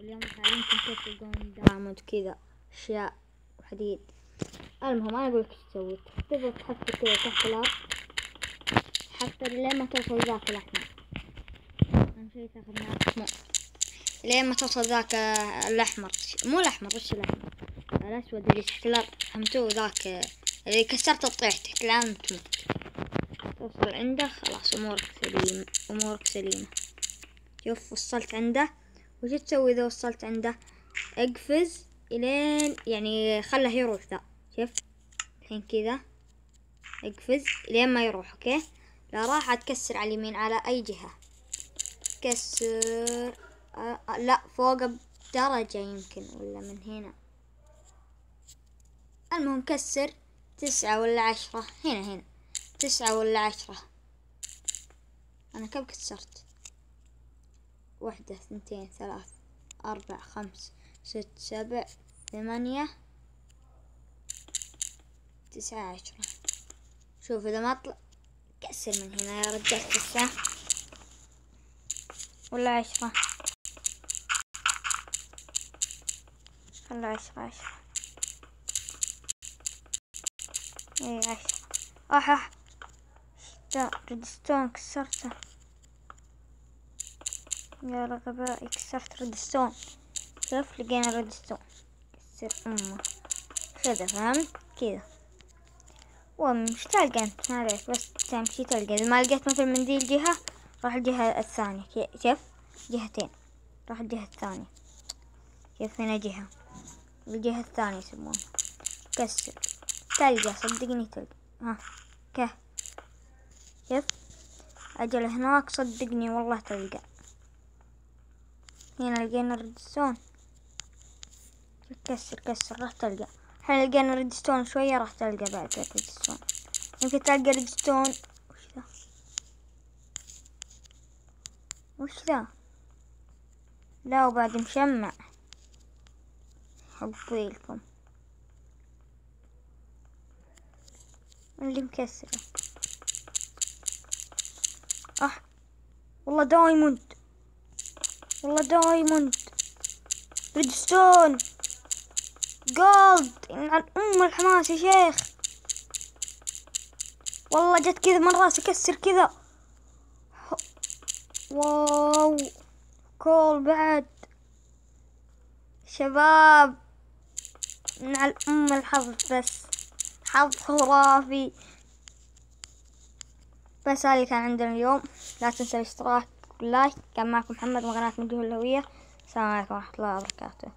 اليوم تعلمكم كيف تلقون دامج كذا أشياء وحديد. المهم أنا أقولك إيش تسوي، تبغى تحفر كذا تحت الأرض، حفر لين ما توصل ذاك الأحمر. أهم شي تاخذ معك موس لين ما توصل ذاك الأحمر، مو الأحمر، وش الأحمر؟ الأسود اللي تحت الأرض، فهمتوه؟ ذاك اللي كسرته تطيح تحت الآن تموت. توصل عنده خلاص أمورك سليمة. شوف وصلت عنده، وش تسوي إذا وصلت عنده؟ اقفز إلين يعني خله يروح ذا. شوف الحين كذا اقفز إلين ما يروح. أوكي، لا راح تكسر على اليمين على أي جهة، كسر لا فوق بدرجة يمكن، ولا من هنا. المهم كسر 9 ولا 10. هنا 9 ولا 10. أنا كم كسرت؟ 1 2 3 4 5 6 7 8 9 10. شوف إذا ما طلع كسر من هنا يا رجال. 9 ولا 10. خلى 10 ايه 10. ريدستون كسرته يا رغبائي، كسرت ريدستون. شوف لقينا ريدستون، كسر أمه كذا، فهمت كذا. ومش تلقى انت، ما عليك، بس تمشي تلقى. إذا ما لقيت مثل منديل جهة راح الجهة الثانية. شوف جهتين، راح الجهة الثانية. شوف هنا جهة، الجهة الثانية يسمونها. كسر تلقى، صدقني تلقى. ها شوف أجل هناك، صدقني والله تلقى. هنا لقينا ريدستون، كسر راح تلقى. الحين لقينا ريدستون شوية، راح تلقى بعد ريدستون. يمكن تلقى ريدستون. وش ذا؟ لا وبعد مشمع، حبيلكم اللي مكسره. والله دايموند، ريدستون جولد. إن الحماس يا شيخ، والله جت كذا من راسي كسر كذا. واو كول بعد شباب، من الحظ، بس حظ خرافي. بس هذا كان عندنا اليوم. لا تنسى الاشتراك واللايك. كان معكم محمد من قناة نجوم الهوية. السلام عليكم ورحمة الله وبركاته.